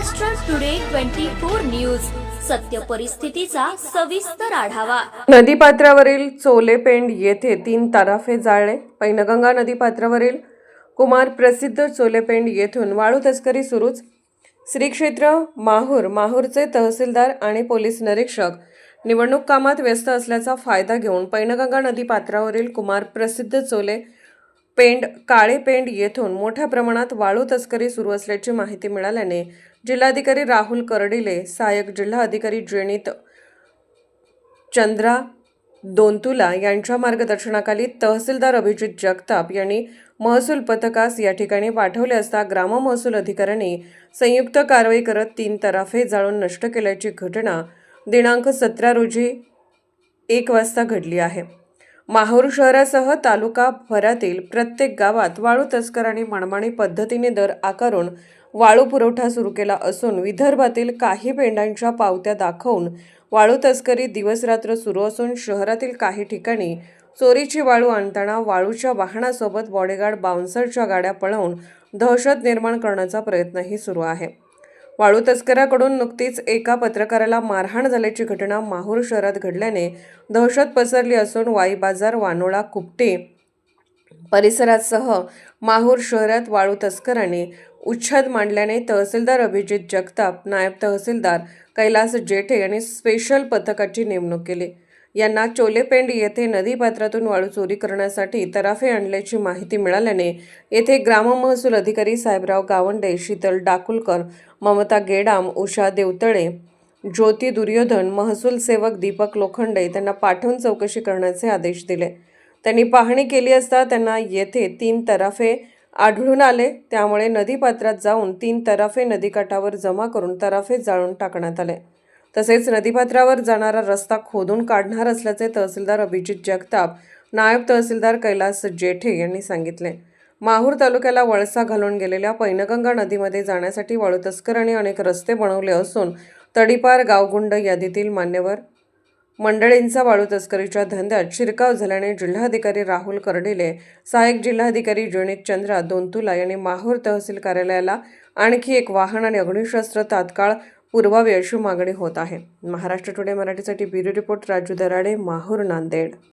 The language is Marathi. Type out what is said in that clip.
महाराष्ट्र टुडे 24 न्यूज सत्य परिस्थितीचा सविस्तर आढावा। नदीपात्रावरील चोलेपेंड येथे 3 तराफे जाळले। पैनगंगा नदीपात्रावरील कुमार प्रसिद्ध चोलेपेंड येथून वाळू तस्करी सुरूच। श्री क्षेत्र माहूरचे तहसीलदार आणि पोलीस निरीक्षक निवडणूक कामात व्यस्त असल्याचा फायदा घेऊन पैनगंगा नदीपात्रावरील कुमार प्रसिद्ध चोले पेंड काळेपेंड येथून मोठ्या प्रमाणात वाळू तस्करी सुरू असल्याची माहिती मिळाल्याने जिल्हाधिकारी राहुल कर्डिले, सहाय्यक जिल्हा अधिकारी जेनित चंद्रा दोंतुला यांच्या मार्गदर्शनाखाली तहसीलदार अभिजित जगताप यांनी महसूल पथकास या ठिकाणी पाठवले असता ग्राम महसूल अधिकाऱ्यांनी संयुक्त कारवाई करत 3 तराफे जाळून नष्ट केल्याची घटना दिनांक 17 रोजी 1 वाजता घडली आहे। माहूर शहरासह तालुका भरातील प्रत्येक गावात वाळू तस्करांनी मनमानी पद्धतीने दर आकारून वाळू पुरवठा सुरू केला असून विदर्भातील काही पेंडांच्या पावत्या दाखवून वाळू तस्करी दिवसरात्र सुरू असून शहरातील काही ठिकाणी चोरीची वाळू आणताना वाळूच्या वाहनासोबत बॉडीगार्ड बाउन्सरच्या गाड्या पळवून दहशत निर्माण करण्याचा प्रयत्नही सुरू आहे। वाळू तस्कराकडून नुकतीच एका पत्रकाराला मारहाण झाल्याची घटना माहूर शहरात घडल्याने दहशत पसरली असून वाई बाजार, वानोळा, कुपटी परिसरासह माहूर शहरात वाळू तस्करांनी उच्छाद मांडल्याने तहसीलदार अभिजित जगताप, नायब तहसीलदार कैलास जेठे यांनी स्पेशल पथकाची नेमणूक केली। यांना चोलेपेंड येथे नदीपात्रातून वाळू चोरी करण्यासाठी तराफे आणल्याची माहिती मिळाल्याने येथे ग्राम महसूल अधिकारी साहेबराव गावंडे, शीतल डाकुलकर, ममता गेडाम, उषा देवतळे, ज्योती दुर्योधन, महसूल सेवक दीपक लोखंडे त्यांना पाठवून चौकशी करण्याचे आदेश दिले। त्यांनी पाहणी केली असता त्यांना येथे 3 तराफे आढळून आले। त्यामुळे नदीपात्रात जाऊन 3 तराफे नदीकाठावर जमा करून तराफे जाळून टाकण्यात आले। तसेच नदीपात्रावर जाणारा रस्ता खोदून काढणार असल्याचे तहसीलदार अभिजित जगताप, नायब तहसीलदार कैलास जेठे यांनी सांगितले। माहूर तालुक्याला वळसा घालून गेलेल्या पैनगंगा नदीमध्ये जाण्यासाठी वाळू तस्करांनी अनेक रस्ते बनवले असून तडीपार गावगुंड यादीतील मान्यवर मंडळींचा वाळू तस्करीच्या धंद्यात शिरकाव झाल्याने जिल्हाधिकारी राहुल कर्डिले, सहाय्यक जिल्हाधिकारी जेनित चंद्रा दोंतुला यांनी माहूर तहसील कार्यालयाला आणखी एक वाहन आणि अग्निशस्त्र तात्काळ पुरवावे अशी मागणी होत आहे। महाराष्ट्र टुडे मराठीसाठी ब्युरो रिपोर्ट राजू दराडे, माहूर, नांदेड।